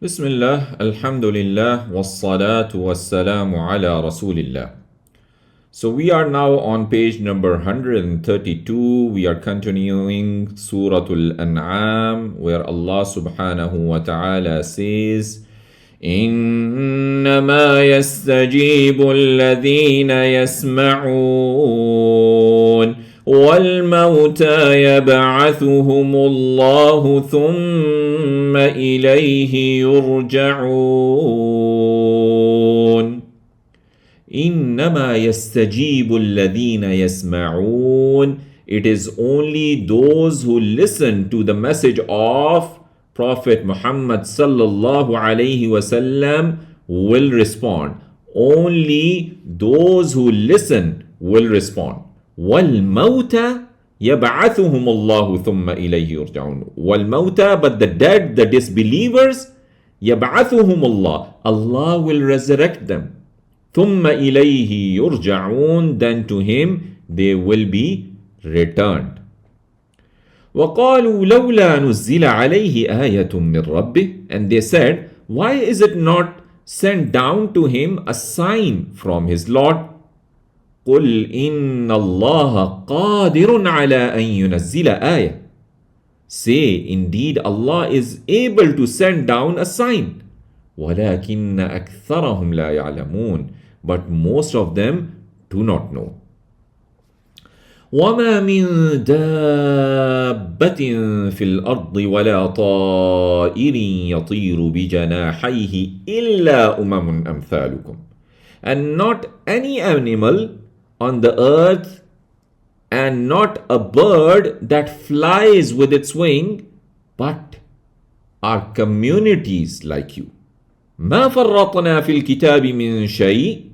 Bismillah, Alhamdulillah, wassalatu wassalamu ala Rasulillah. So we are now on page number 132. We are continuing Suratul An'am, where Allah subhanahu wa ta'ala says, إنما يستجيب الذين يسمعون والموتى يبعثهم الله ثم إليه يرجعون إنما يستجيب الذين يسمعون. It is only those who listen to the message of Prophet Muhammad sallallahu alayhi wasallam will respond. Only those who listen will respond. وَالْمَوْتَى يَبْعَثُهُمُ اللَّهُ ثُمَّ إِلَيْهِ يُرْجَعُونَ. وَالْمَوْتَى, but the dead, the disbelievers, يَبْعَثُهُمُ اللَّهُ, Allah will resurrect them. ثُمَّ إِلَيْهِ يُرْجَعُونَ, then to Him they will be returned. وَقَالُوا لَوْلَا نُزِّلَ عَلَيْهِ آيَةٌ مِّن رَبِّهِ. And they said, why is it not sent down to him a sign from his Lord? قُلْ إِنَّ اللَّهَ قَادِرٌ عَلَىٰ أَن يُنَزِّلَ آيَةً. Say, indeed Allah is able to send down a sign. وَلَكِنَّ أَكْثَرَهُمْ لَا يَعْلَمُونَ. But most of them do not know. وما من دابة في الأرض ولا طائر يطير بجناحيه إلا أمثالكم. And not any animal on the earth and not a bird that flies with its wing, but are communities like you. ما فرطنا في الكتاب من شيء.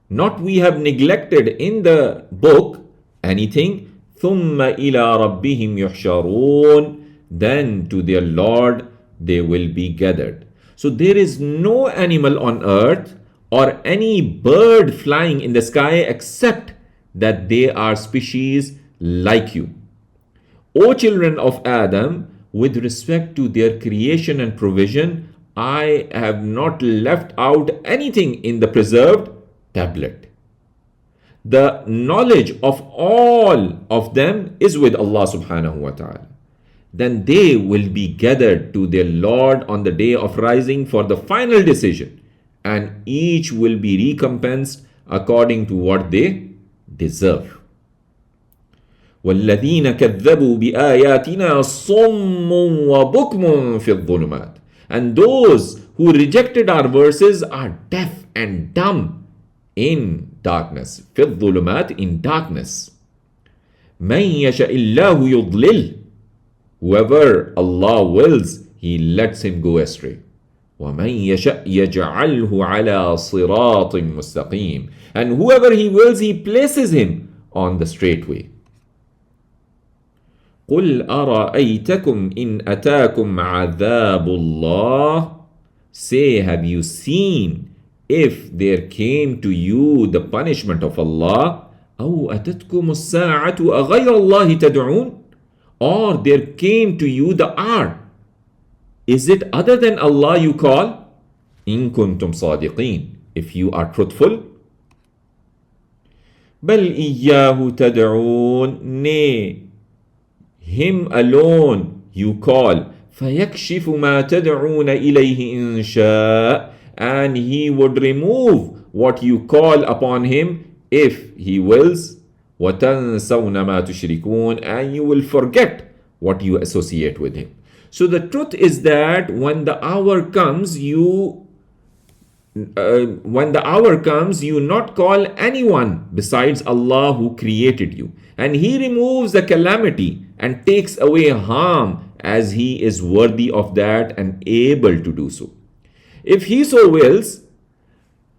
Not we have neglected in the book anything. ثُمَّ إِلَىٰ رَبِّهِمْ يُحْشَرُونَ. Then to their Lord they will be gathered. So there is no animal on earth or any bird flying in the sky except that they are species like you. O children of Adam, with respect to their creation and provision, I have not left out anything in the preserved tablet. The knowledge of all of them is with Allah subhanahu wa ta'ala. Then they will be gathered to their Lord on the day of rising for the final decision, and each will be recompensed according to what they deserve. وَالَّذِينَ كَذَّبُوا بِآيَاتِنَا صُمٌّ وَبُكْمٌ فِي الظُّلُمَاتِ. And those who rejected our verses are deaf and dumb in darkness. في الظلمات, in darkness. من يشاء الله يضلل. Whoever Allah wills, He lets him go astray. ومن يشاء يجعله على صراط مستقيم. And whoever He wills, He places him on the straight way. قل أرأيتكم إن أتاكم عذاب الله. Say, have you seen if there came to you the punishment of Allah? أو أتتكم الساعة أغير الله تدعون. Or there came to you the hour. Is it other than Allah you call? إن كنتم صادقين. If you are truthful. بل إياه تدعون. Nay, Him alone you call. فيكشف ما تدعون إليه إن شاء. And He would remove what you call upon Him if He wills. وَتَنْسَوْنَ مَا تُشْرِكُونَ. And you will forget what you associate with Him. So the truth is that when the hour comes, you not call anyone besides Allah who created you. And He removes the calamity and takes away harm as He is worthy of that and able to do so. If He so wills,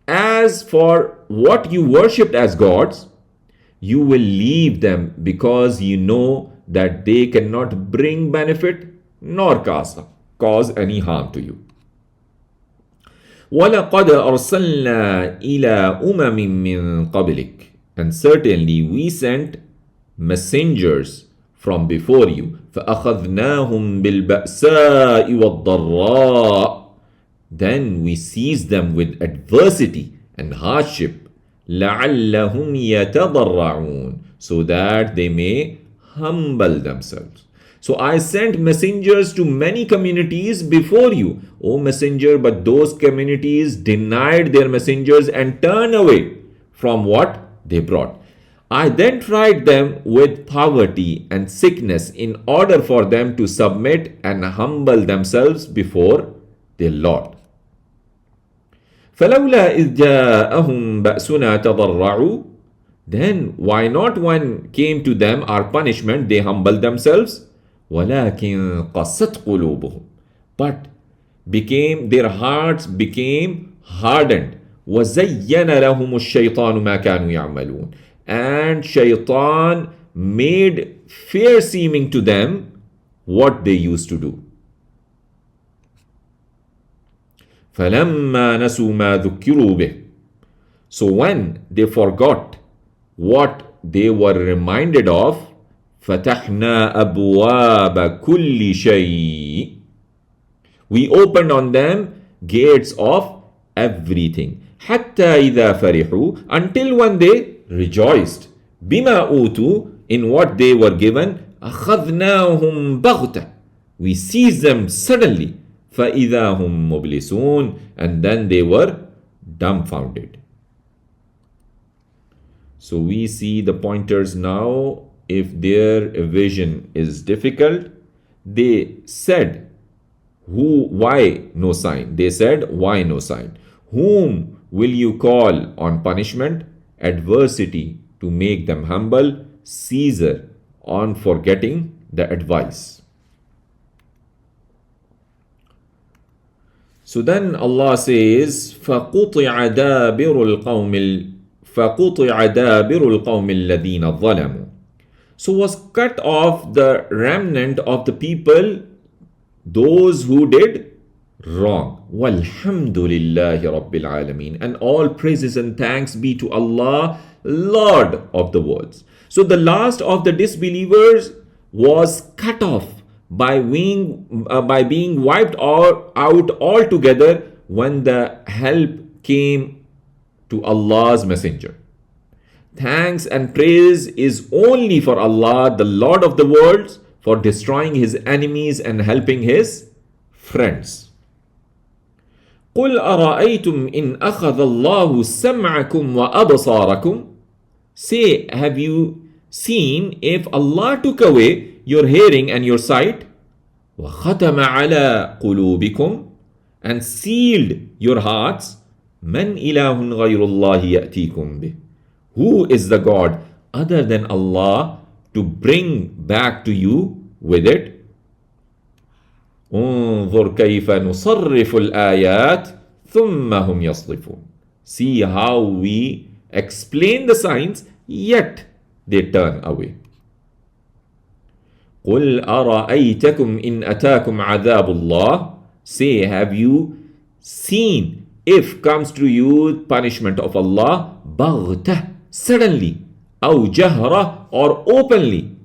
as for what you worshipped as gods, you will leave them because you know that they cannot bring benefit nor cause any harm to you. وَلَقَدْ أَرْسَلْنَا إِلَىٰ أُمَمٍ مِّن قَبْلِكَ. And certainly we sent messengers from before you. فَأَخَذْنَاهُمْ بِالْبَأْسَاءِ وَالضَّرَّاءِ. then we seize them with adversity and hardship, لَعَلَّهُمْ يَتَضَرَّعُونَ, so that they may humble themselves. So I sent messengers to many communities before you, O messenger, but those communities denied their messengers and turned away from what they brought. I then tried them with poverty and sickness in order for them to submit and humble themselves before their Lord. فَلَوْلَا إِذْ جَاءَهُمْ بَأْسُنَا تَضَرَّعُوا, then why not when came to them our punishment they humbled themselves? وَلَكِنْ قَسَّتْ قُلُوبُهُم, but their hearts became hardened. وَزَيَّنَ لَهُمُ الشَّيْطَانُ مَا كَانُوا يَعْمَلُونَ, and shaitan made fair seeming to them what they used to do. فَلَمَّا نَسُوا مَا ذُكِّرُوا بِهِ, so when they forgot what they were reminded of, فَتَحْنَا أَبْوَابَ كُلِّ شَيْءٍ, we opened on them gates of everything. حَتَّى إِذَا فَرِحُوا, until when they rejoiced. بِمَا أُوتُوا, in what they were given. أَخَذْنَاهُمْ بَغْتَةً, we seized them suddenly. فَإِذَا هُمْ مُبْلِسُونَ, and then they were dumbfounded. So we see the pointers now. If their vision is difficult, they said, why no sign? They said, why no sign? Whom will you call on punishment? Adversity to make them humble, Caesar on forgetting the advice. So then Allah says, فَقُطِعَ دَابِرُ الْقَوْمِ الَّذِينَ ظَلَمُوا, so was cut off the remnant of the people, those who did wrong. وَالْحَمْدُ لِلَّهِ رَبِّ الْعَالَمِينَ, and all praises and thanks be to Allah, Lord of the worlds. So the last of the disbelievers was cut off by being wiped out altogether when the help came to Allah's messenger. Thanks and praise is only for Allah, the Lord of the worlds, for destroying his enemies and helping his friends. قُلْ أَرَأَيْتُمْ إِنْ أَخَذَ اللَّهُ سَمْعَكُمْ وَأَبْصَارَكُمْ, say, have you seen if Allah took away your hearing and your sight, وَخَتَمَ عَلَى قُلُوبِكُمْ, and sealed your hearts, مَنْ إِلَهٌ غَيْرُ اللَّهِ يَأْتِيكُمْ بِهِ, who is the God other than Allah to bring back to you with it? انظر كيف نصرف الآيات ثم هم يصرفون, see how we explain the signs, yet they turn away. قُلْ أَرَأَيْتَكُمْ إِنْ أَتَاكُمْ عَذَابُ اللَّهِ, say, have you seen if comes to you punishment of Allah, بَغْتَةً, suddenly, أو جهرة, or openly,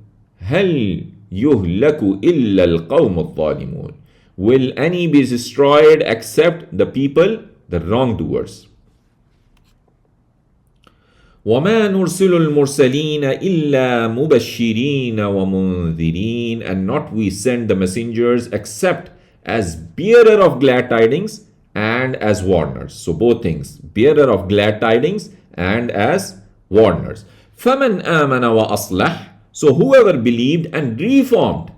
هل يهلك إلا القوم الظالمون, will any be destroyed except the people, the wrongdoers? وما نرسل المرسلين إلا مبشرين ومنذرين, and not we send the messengers except as bearer of glad tidings and as warners. So both things, bearer of glad tidings and as warners. فَمَنْ آمَنَ وَأَصْلَحَ, so whoever believed and reformed,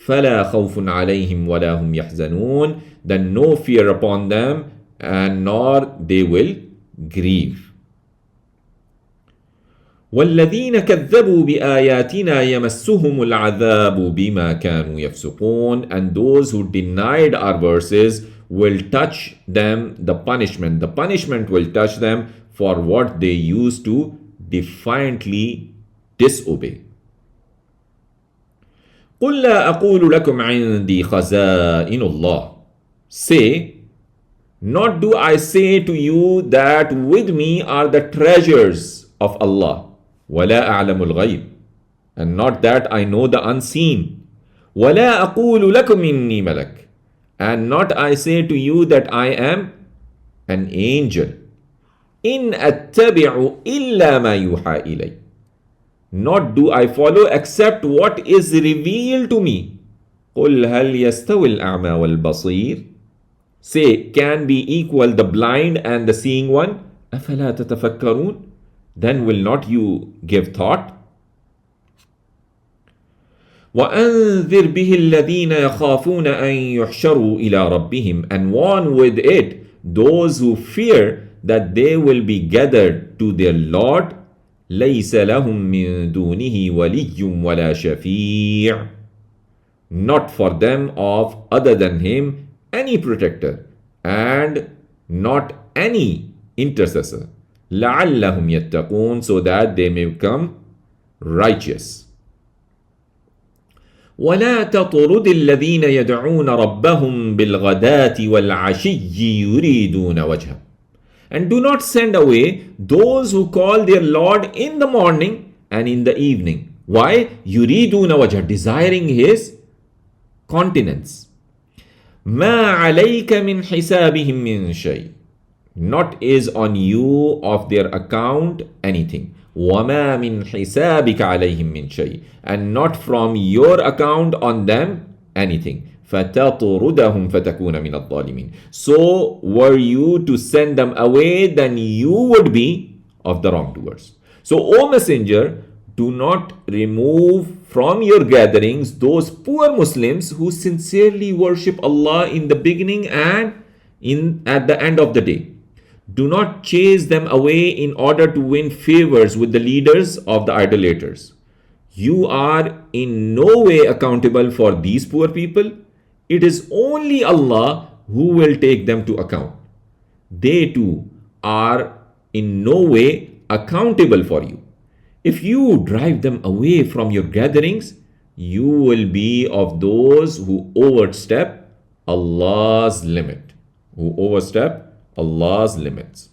فَلَا خَوْفٌ عَلَيْهِمْ وَلَا هُمْ يَحْزَنُونَ, then no fear upon them and nor they will grieve. وَالَّذِينَ كَذَّبُوا بِآيَاتِنَا يَمَسُّهُمُ الْعَذَابُ بِمَا كَانُوا يَفْسُقُونَ, and those who denied our verses will touch them the punishment will touch them for what they used to defiantly disobey. قُلْ لَا أَقُولُ لَكُمْ عِنْدِي خَزَائِنُ اللَّهِ, say, not do I say to you that with me are the treasures of Allah, وَلَا أَعْلَمُ الْغَيْبِ, and not that I know the unseen, وَلَا أَقُولُ لَكُمْ إِنِّي مَلَكٌ, And not I say to you that I am an angel. In attabi'u illa ma yuha ilay. Not do I follow except what is revealed to me. قُلْ هَلْ يَسْتَوِي الْأَعْمَى وَالْبَصِيرُ. Say, can be equal the blind and the seeing one? أَفَلَا تَتَفَكَّرُونَ. Then will not you give thought? وَأَنذِرْ بِهِ الَّذِينَ يَخَافُونَ أَن يُحْشَرُوا إِلَى رَبِّهِمْ. And warn with it those who fear that they will be gathered to their Lord. لَيْسَ لَهُم مِّن دُونِهِ وَلِيٌّ وَلَا شَفِيعٌ. Not for them of other than him any protector and not any intercessor. لَعَلَّهُمْ يَتَّقُونَ. So that they may become righteous. وَلَا تَطْرُدِ الَّذِينَ يَدْعُونَ رَبَّهُمْ بِالْغَدَاةِ وَالْعَشِيِّ يُرِيدُونَ وَجْهَهُ. And do not send away those who call their Lord in the morning and in the evening. Why? يُرِيدُونَ وَجْهَهُ. Desiring his countenance. مَا عَلَيْكَ مِنْ حِسَابِهِمْ مِنْ شَيْءٍ. Not is on you of their account anything. وَمَا مِنْ حِسَابِكَ عَلَيْهِمْ مِنْ شَيْءٍ. And not from your account on them anything. فَتَطْرُدَهُمْ فَتَكُونَ مِنَ الظَّالِمِينَ. So were you to send them away, then you would be of the wrongdoers. So, O Messenger, do not remove from your gatherings those poor Muslims who sincerely worship Allah in the beginning and at the end of the day. Do not chase them away in order to win favors with the leaders of the idolaters. You are in no way accountable for these poor people. It is only Allah who will take them to account. They too are in no way accountable for you. If you drive them away from your gatherings, you will be of those who overstep Allah's limit. Who overstep Allah's limits.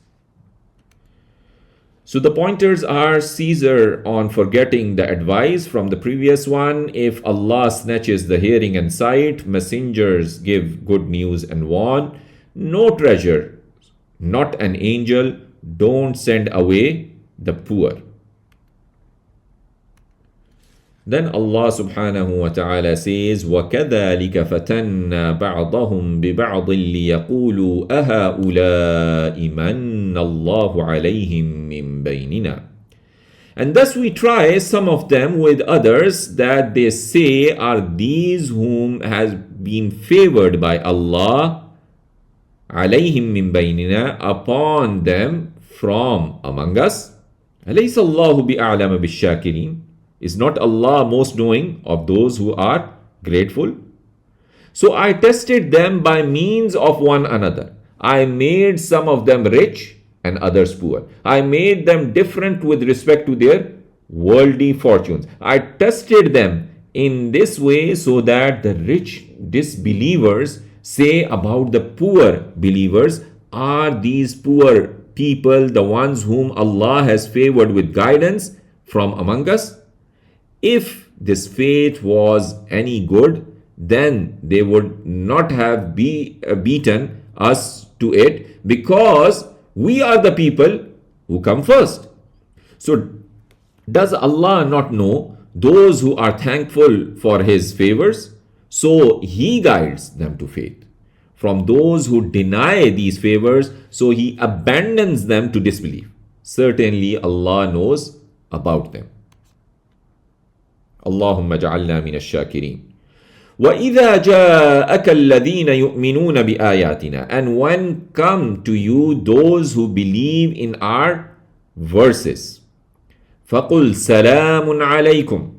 So the pointers are Caesar on forgetting the advice from the previous one. If Allah snatches the hearing and sight, messengers give good news and warn. No treasure, not an angel, don't send away the poor. Then Allah subhanahu wa ta'ala says, وَكَذَلِكَ فَتَنَّا بَعْضَهُمْ بِبَعْضٍ لِيَقُولُوا أَهَؤُلَاءِ مَنَّ اللَّهُ عَلَيْهِمْ مِنْ بَيْنِنَا. And thus we try some of them with others, that they say are these whom has been favored by Allah, عَلَيْهِمْ مِنْ بَيْنِنَا, upon them from among us. أَلَيْسَ اللَّهُ بِأَعْلَمَ بِالشَّاكِرِينَ. Is not Allah most knowing of those who are grateful? So I tested them by means of one another. I made some of them rich and others poor. I made them different with respect to their worldly fortunes. I tested them in this way so that the rich disbelievers say about the poor believers, are these poor people the ones whom Allah has favored with guidance from among us? If this faith was any good, then they would not have beaten us to it, because we are the people who come first. So does Allah not know those who are thankful for His favors? So He guides them to faith. From those who deny these favors, so He abandons them to disbelief. Certainly Allah knows about them. Allahumma ja'alna min ash-shakirin. وَإِذَا جَاءَكَ الَّذِينَ يُؤْمِنُونَ بِآيَاتِنَا. And when come to you those who believe in our verses, فَقُلْ سَلَامٌ عَلَيْكُمْ.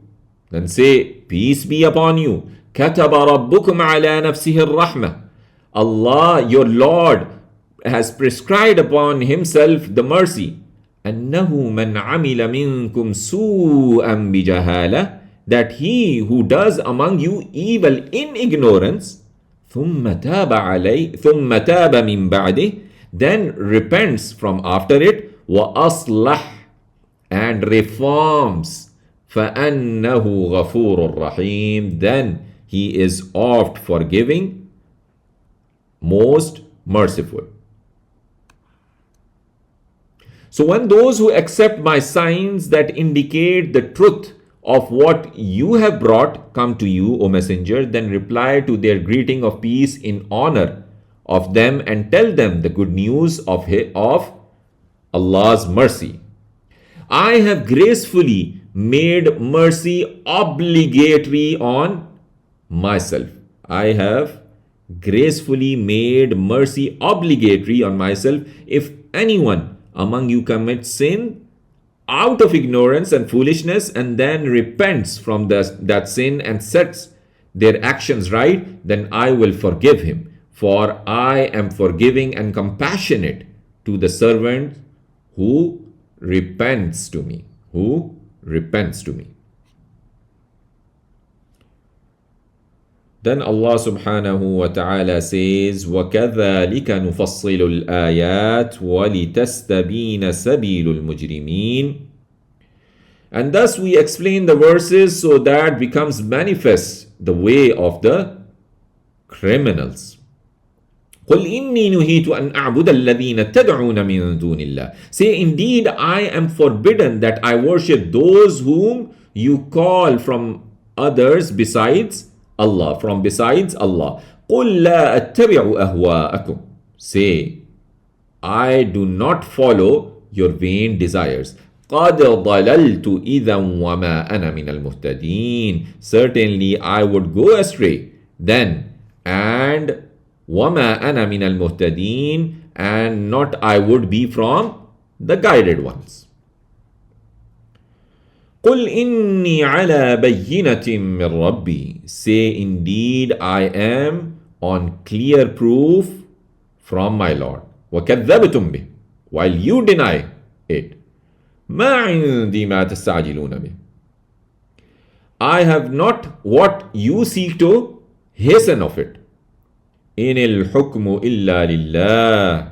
Then say, peace be upon you. كَتَبَ رَبُّكُمْ عَلَى نَفْسِهِ الرَّحْمَةِ. Allah, your Lord, has prescribed upon Himself the mercy. أَنَّهُ مَنْ عَمِلَ مِنْكُمْ سُوءًا بِجَهَالَةٍ. That he who does among you evil in ignorance, ثُمَّ تَابَ مِنْ بَعْدِهِ, then repents from after it, وَأَصْلَحْ, and reforms, فَأَنَّهُ غَفُورٌ رَحِيمٌ, then he is oft forgiving most merciful. So when those who accept my signs that indicate the truth of what you have brought come to you, O Messenger, then reply to their greeting of peace in honor of them and tell them the good news of Allah's mercy. I have gracefully made mercy obligatory on myself. I have gracefully made mercy obligatory on myself. If anyone among you commits sin out of ignorance and foolishness and then repents from that sin and sets their actions right, then I will forgive him. For I am forgiving and compassionate to the servant who repents to me. Who repents to me. Then Allah subhanahu wa ta'ala says, وَكَذَلِكَ نُفَصِّلُ الْآيَاتِ وَلِتَسْتَبِينَ سَبِيلُ الْمُجْرِمِينَ. And thus we explain the verses so that becomes manifest the way of the criminals. قُلْ إِنِّي نُهِيتُ أَنْ أَعْبُدَ الَّذِينَ تَدْعُونَ مِن دُونِ اللَّهِ. Say, indeed, I am forbidden that I worship those whom you call from others besides Allah, from besides Allah. قُلْ لَا أَتَّبِعُ أَهْوَاءَكُمْ. Say, I do not follow your vain desires. قَدْ ضَلَلْتُ إِذًا وَمَا أَنَا مِنَ الْمُهْتَدِينَ. Certainly I would go astray then, and وَمَا أَنَا مِنَ الْمُهْتَدِينَ, and not I would be from the guided ones. قُلْ إِنِّي عَلَى بَيِّنَةٍ مِّن رَبِّي. Say, indeed, I am on clear proof from my Lord. وَكَذَّبْتُمْ بِهِ, while you deny it. مَا عِنْدِي مَا تَسْتَعْجِلُونَ بِهِ. I have not what you seek to hasten of it. إِنِ الْحُكْمُ إِلَّا لِلَّهِ.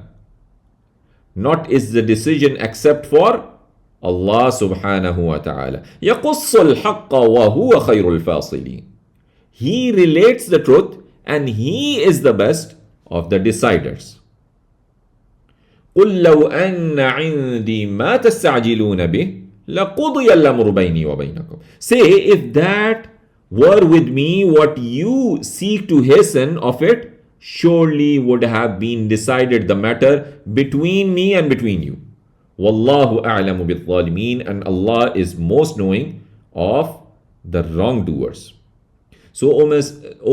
Not is the decision except for Allah subhanahu wa ta'ala. يَقُصُّ الْحَقَّ وَهُوَ خَيْرُ الْفَاصِلِينَ. He relates the truth and He is the best of the deciders. قُلْ لَوْ أَنَّ عِنْدِي مَا تَسْتَعْجِلُونَ بِهِ لَقُضِيَ الْأَمْرُ بَيْنِي وَبَيْنَكُمْ. Say, if that were with me what you seek to hasten of it, surely would have been decided the matter between me and between you. Wallahu a'lamu bil-zalimin, and Allah is most knowing of the wrongdoers. So, O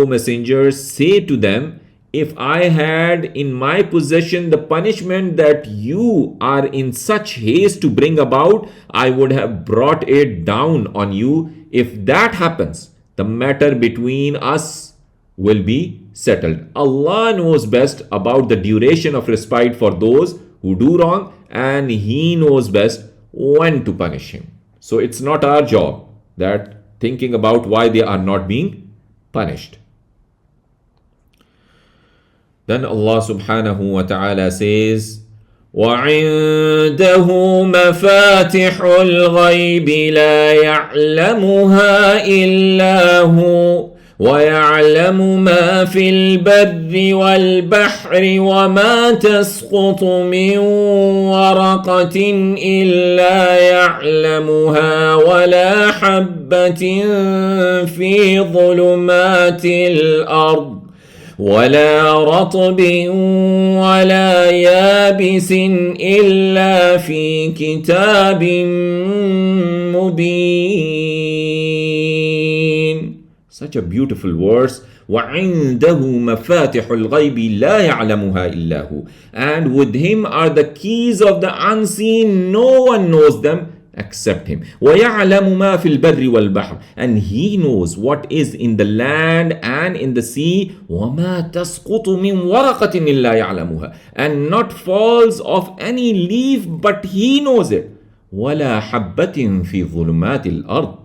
messengers, say to them, if I had in my possession the punishment that you are in such haste to bring about, I would have brought it down on you. If that happens, the matter between us will be settled. Allah knows best about the duration of respite for those who do wrong, and He knows best when to punish him. So it's not our job that thinking about why they are not being punished. Then Allah subhanahu wa ta'ala says, وَعِندَهُ مَفَاتِحُ الْغَيْبِ لَا يَعْلَمُهَا إِلَّا هُوَ وَيَعْلَمُ مَا فِي الْبَرِّ وَالْبَحْرِ وَمَا تَسْقُطُ مِنْ وَرَقَةٍ إِلَّا يَعْلَمُهَا وَلَا حَبَّةٍ فِي ظُلُمَاتِ الْأَرْضِ ولا رطب ولا يابس إلا في كتاب مبين. Such a beautiful verse. وعنده مفاتح الغيب لا يعلمها إلا هو. And with him are the keys of the unseen. No one knows them except him. وَيَعْلَمُ مَا فِي الْبَرِّ وَالْبَحْرِ. And he knows what is in the land and in the sea. وَمَا تَسْقُطُ مِنْ وَرَقَةٍ إِلَّا يَعْلَمُهَا. And not falls of any leaf, but he knows it. وَلَا حَبَّةٍ فِي ظُلُمَاتِ الْأَرْضِ.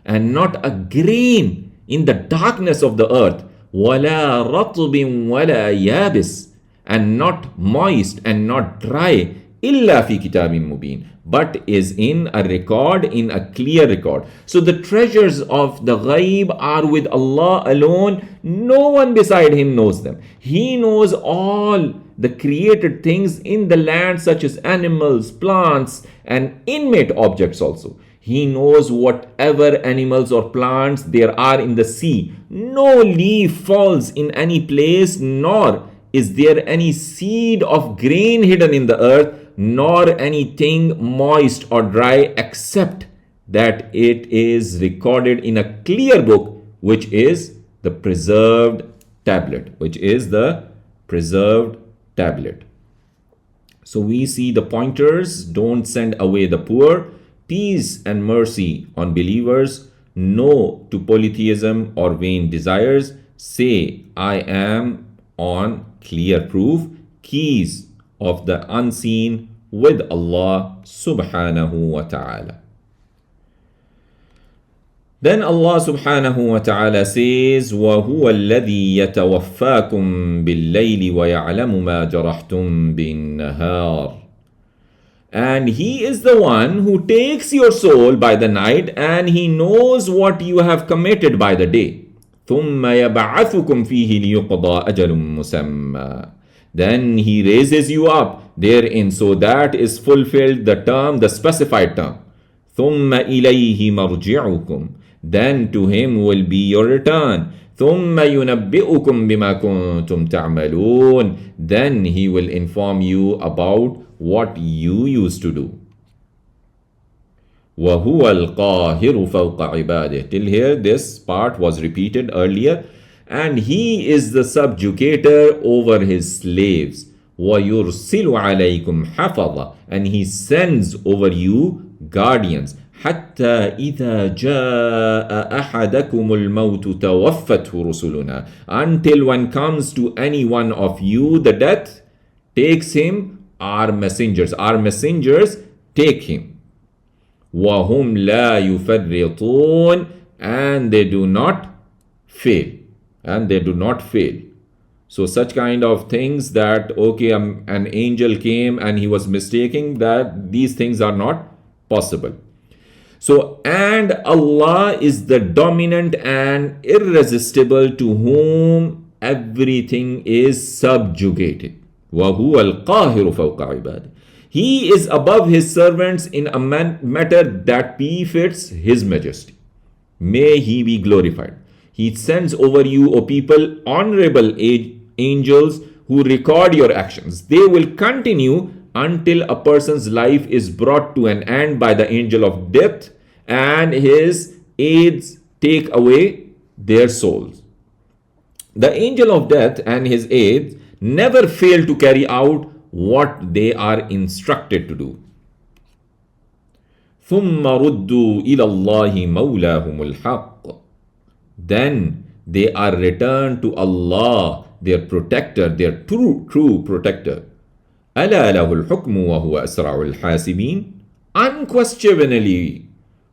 And not a grain in the darkness of the earth. وَلَا رَطْبٍ وَلَا يَابِسٍ. And not moist and not dry. إلا في كتاب مبين, but is in a record, in a clear record. So the treasures of the ghaib are with Allah alone. No one beside him knows them. He knows all the created things in the land, such as animals, plants, and inanimate objects also. He knows whatever animals or plants there are in the sea. No leaf falls in any place, nor is there any seed of grain hidden in the earth, nor anything moist or dry, except that it is recorded in a clear book, which is the preserved tablet. Which is the preserved tablet. So we see the pointers: don't send away the poor, peace and mercy on believers, no to polytheism or vain desires, say, I am on clear proof, keys of the unseen with Allah subhanahu wa ta'ala. Then Allah subhanahu wa ta'ala says, وَهُوَ الَّذِي يَتَوَفَّاكُم بِاللَّيْلِ وَيَعْلَمُ مَا جَرَحْتُم بِالنَّهَارِ. And He is the one who takes your soul by the night, and He knows what you have committed by the day. ثُمَّ يَبْعَثُكُمْ فِيهِ لِيُقْضَى أَجَلٌ مُّسَمًّى. Then He raises you up therein, so that is fulfilled the term, the specified term. ثُمَّ إِلَيْهِ مَرْجِعُكُمْ. Then to Him will be your return. ثُمَّ يُنَبِّئُكُمْ بِمَا كُنْتُمْ تَعْمَلُونَ. Then He will inform you about what you used to do. وَهُوَ الْقَاهِرُ فَوْقَ عِبَادِهِ. Till here this part was repeated earlier. And He is the subjugator over His slaves. وَيُرْسِلُ عَلَيْكُمْ حَفَظًا. And He sends over you guardians. حتى إذا جاء أحدكم الموت توفته رسلنا. Until when comes to any one of you the death, takes him our messengers. Our messengers take him. وهم لا يفرطون. And they do not fail. And they do not fail. So such kind of things that, okay, an angel came and he was mistaking, that these things are not possible. So, and Allah is the dominant and irresistible, to whom everything is subjugated. وَهُوَ الْقَاهِرُ فَوْقَ عِبَادِهِ. He is above His servants in a matter that befits His majesty. May He be glorified. He sends over you, O people, honorable angels who record your actions. They will continue until a person's life is brought to an end by the angel of death, and his aides take away their souls. The angel of death and his aides never fail to carry out what they are instructed to do. ثُمَّ رُدُّوا إِلَى اللَّهِ مَوْلَاهُمُ الْحَقِّ. Then they are returned to Allah, their protector, their true protector. أَلَا لَهُ الْحُكْمُ وَهُوَ أَسْرَعُ الْحَاسِبِينَ. Unquestionably,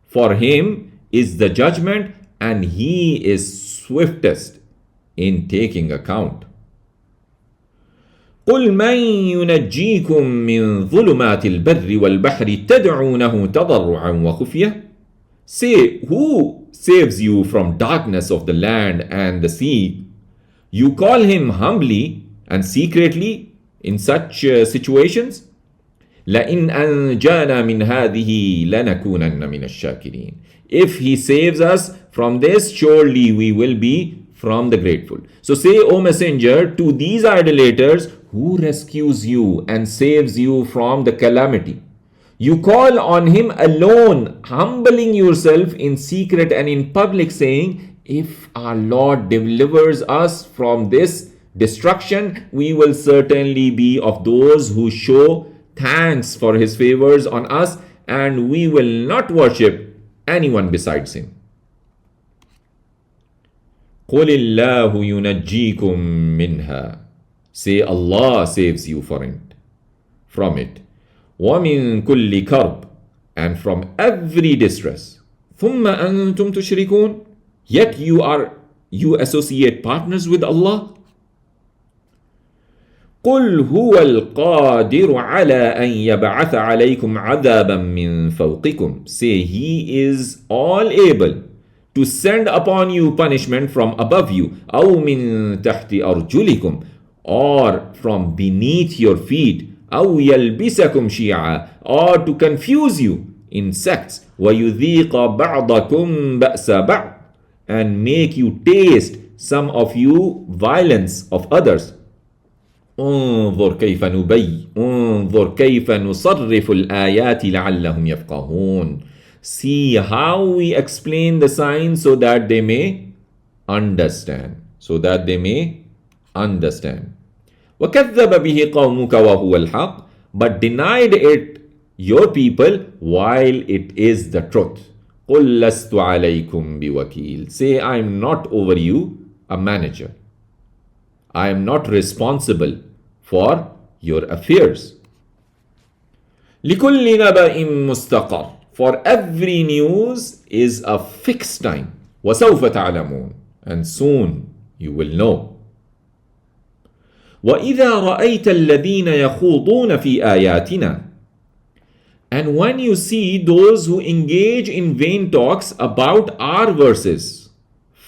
for Him is the judgment, and He is swiftest in taking account. قُلْ مَنْ يُنَجِّيكُمْ مِنْ ظُلُمَاتِ الْبَرِّ وَالْبَحْرِ تَدْعُونَهُ تَضَرُّعًا وَخُفْيَةً. Say, who saves you from darkness of the land and the sea? You call Him humbly and secretly in such situations. لَإِنْ أَنْجَانَا مِنْ هَذِهِ لَنَكُونَنَّ مِنَ الشَّاكِرِينَ. If He saves us from this, surely we will be from the grateful. So say, O Messenger, to these idolaters, who rescues you and saves you from the calamity? You call on Him alone, humbling yourself in secret and in public, saying, if our Lord delivers us from this destruction, we will certainly be of those who show thanks for His favors on us, and we will not worship anyone besides Him. قُلِ اللَّهُ يُنَجِّيكُم مِّنْهَا. Say, Allah saves you from it. وَمِن كُلِّ كَرْبٍ. And from every distress. ثُمَّ أَنْتُمْ تُشْرِكُونَ. Yet you associate partners with Allah. قل هو القادر على أن يبعث عليكم عذابا من فوقكم. Say, he is all able to send upon you punishment from above you, أو من تحت أرجلكم, or from beneath your feet, أو يلبسكم شيعا, or to confuse you in sects, ويذيق بعضكم بأس بعض, and make you taste some of you violence of others. انظر كيف نصرف الآيات لعلهم يفقهون. See how we explain the signs so that they may understand. وكذب به قومك وهو الحق, but denied it your people while it is the truth. قل لست عليكم بوكيل. Say, I am not over you a manager. I am not responsible for your affairs. لكل نبأ مستقر. For every news is a fixed time. وسوف تعلمون. And soon you will know. وإذا رأيت الذين يخوضون في آياتنا. And when you see those who engage in vain talks about our verses,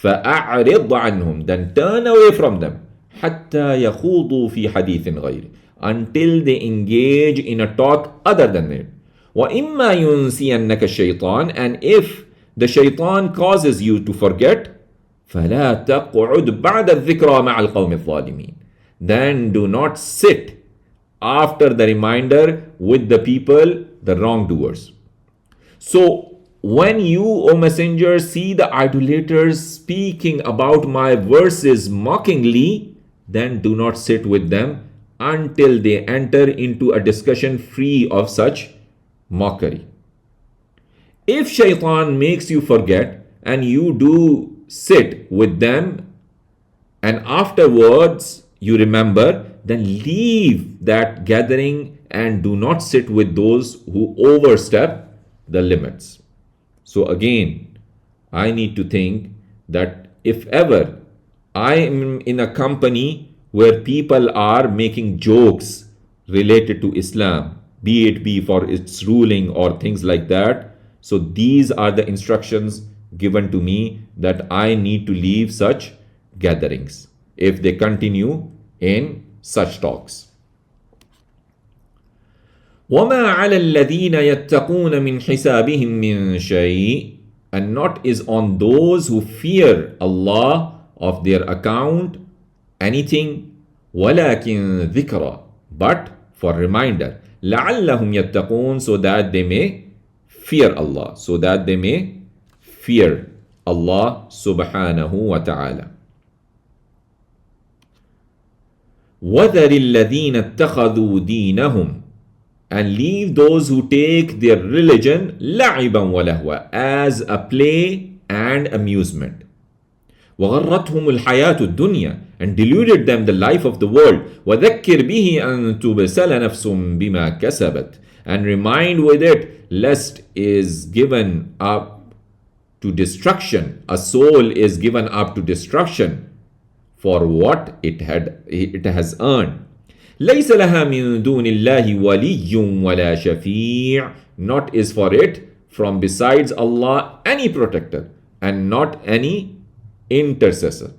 فأعرض عنهم, then turn away from them, حتى يخوضوا في حديث غيره, until they engage in a talk other than it. وإما ينسينك الشيطان, and if the shaitan causes you to forget, فلا تقعد بعد الذكرى مع القوم الظالمين, then do not sit after the reminder with the people, the wrongdoers. So when you, O messenger, see the idolaters speaking about my verses mockingly, then do not sit with them until they enter into a discussion free of such mockery. If shaitan makes you forget and you do sit with them and afterwards you remember, then leave that gathering and do not sit with those who overstep the limits. So again, I need to think that if ever I am in a company where people are making jokes related to Islam, be it be for its ruling or things like that, so these are the instructions given to me that I need to leave such gatherings if they continue in such talks. وَمَا عَلَى الَّذِينَ يَتَّقُونَ مِنْ حِسَابِهِمْ مِنْ شَيْءٍ, and not is on those who fear Allah of their account anything, وَلَكِنْ ذِكْرًا, but for reminder, لَعَلَّهُمْ يَتَّقُونَ, so that they may fear Allah, subhanahu wa ta'ala. وَذَرِ الَّذِينَ اتَّخَذُوا دِينَهُمْ, and leave those who take their religion لَعِبًا وَلَهْوًا, as a play and amusement. وَغَرَّتْهُمُ الْحَيَاةُ الدُّنْيَا, and deluded them the life of the world. وَذَكِّرْ بِهِ أَن تُبْسَلَ نَفْسٌ بِمَا كَسَبَتْ, and remind with it lest is given up to destruction, a soul is given up to destruction for what it has earned. لَيْسَ لَهَا مِن دُونِ اللَّهِ وَلِيٌّ وَلَا شَفِيعٌ, not is for it from besides Allah any protector and not any intercessor.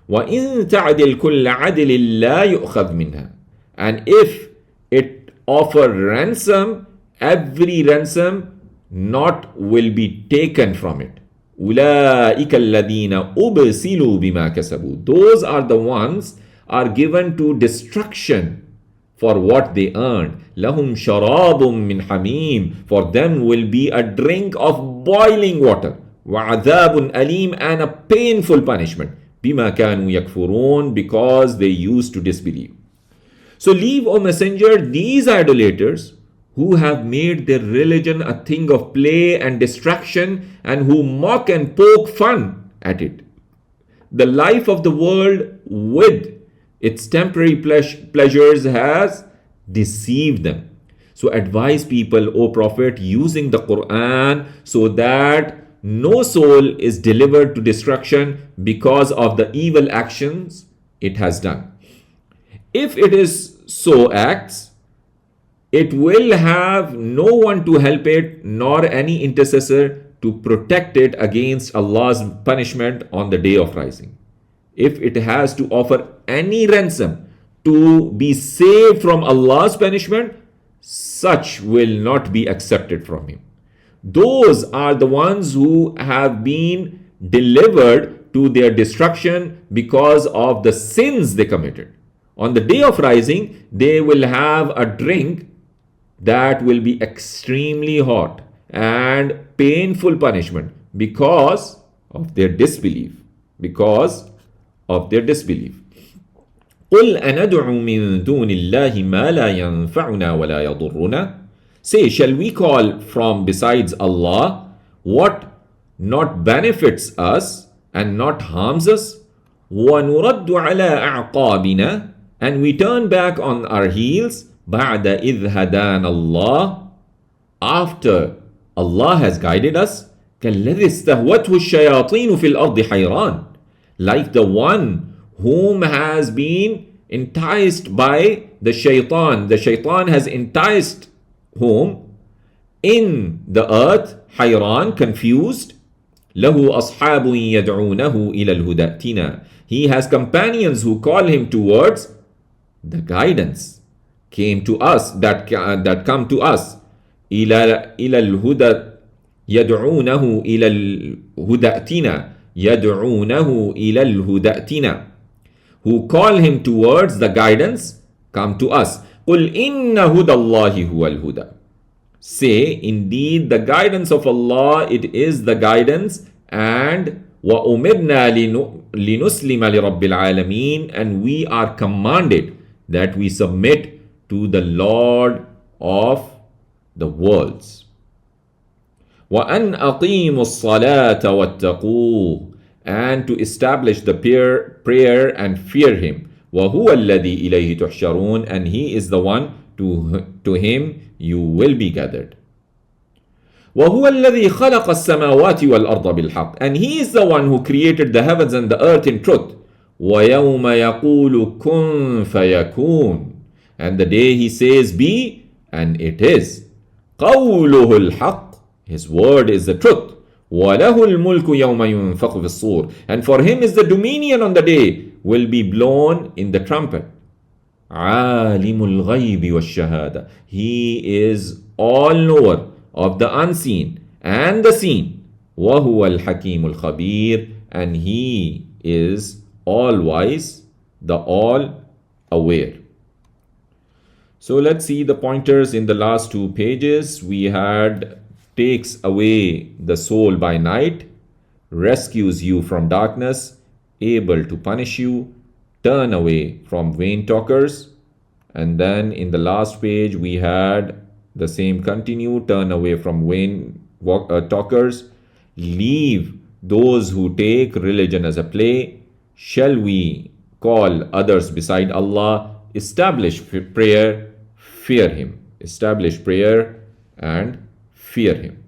وَإِن تَعْدِلْ كُلَّ عَدْلٍ لَا يُؤْخَذْ مِنْهَا, and if it offer ransom, every ransom not will be taken from it. أُولَٰئِكَ الَّذِينَ أُبْسِلُوا بِمَا كَسَبُوا, those are the ones are given to destruction for what they earned. لَهُمْ شَرَابٌ مِّنْ حَمِيمٍ, for them will be a drink of boiling water. وَعَذَابٌ أَلِيمٌ, and a painful punishment. بِمَا كَانُوا يَكْفُرُونَ, because they used to disbelieve. So leave, O messenger, these idolaters who have made their religion a thing of play and distraction and who mock and poke fun at it. The life of the world with its temporary pleasures has deceived them. So advise people, O Prophet, using the Quran so that no soul is delivered to destruction because of the evil actions it has done. If it is so acts, it will have no one to help it nor any intercessor to protect it against Allah's punishment on the day of rising. If it has to offer any ransom to be saved from Allah's punishment, such will not be accepted from him. Those are the ones who have been delivered to their destruction because of the sins they committed. On the day of rising, they will have a drink that will be extremely hot and painful punishment because of their disbelief. Because of their disbelief. قل أندعو من دون الله ما لا ينفعنا ولا يضرنا. Say, shall we call from besides Allah what not benefits us and not harms us? وَنُرَدُّ عَلَىٰ أَعْقَابِنَا. And we turn back on our heels بَعْدَ إِذْ هَدَانَ اللَّهِ. After Allah has guided us. كَالَّذِي اسْتَهْوَتْهُ الشَّيَاطِينُ فِي الْأَرْضِ حَيْرَانٍ. Like the one whom has been enticed by the shaitan. The shaitan has enticed whom? In the earth, حيران, confused. له أصحاب يدعونه إلى الهدى ائتنا. He has companions who call him towards the guidance. Came to us, that come to us. إلى الهدى يدعونه إلى الهدى ائتنا. يدعونه إلى الهدى ائتنا. Who call him towards the guidance, come to us. قل إن هدى الله هو الهدى. Say, indeed, the guidance of Allah, it is the guidance, and وَأُمِرْنَا لِنُسْلِمَ لِرَبِّ الْعَالَمِينَ. And we are commanded that we submit to the Lord of the worlds. وَأَنْ أَقِيمُوا الصَّلَاةَ وَاتَّقُوهُ. And to establish the prayer and fear him. وَهُوَ الَّذِي إِلَيْهِ تُحْشَرُونَ. And he is the one to him you will be gathered. وَهُوَ الَّذِي خَلَقَ السَّمَاوَاتِ وَالْأَرْضَ بِالْحَقِّ. And he is the one who created the heavens and the earth in truth. وَيَوْمَ يَقُولُ كُن فَيَكُونُ. And the day he says be, and it is. قَوْلُهُ الْحَقِّ. His word is the truth. وَلَهُ الْمُلْكُ يَوْمَ يُنْفَخُ فِي الصُّورِ. And for him is the dominion on the day will be blown in the trumpet. عَالِمُ الْغَيْبِ وَالشَّهَادَةِ. He is all-knower of the unseen and the seen. وَهُوَ الْحَكِيمُ الْخَبِيرُ. And he is all-wise, the all-aware. So let's see the pointers in the last two pages. We had takes away the soul by night, rescues you from darkness, able to punish you, turn away from vain talkers. And then in the last page we had the same continue, turn away from vain talkers, leave those who take religion as a play, shall we call others beside Allah, establish prayer, fear him. Establish prayer and fear him.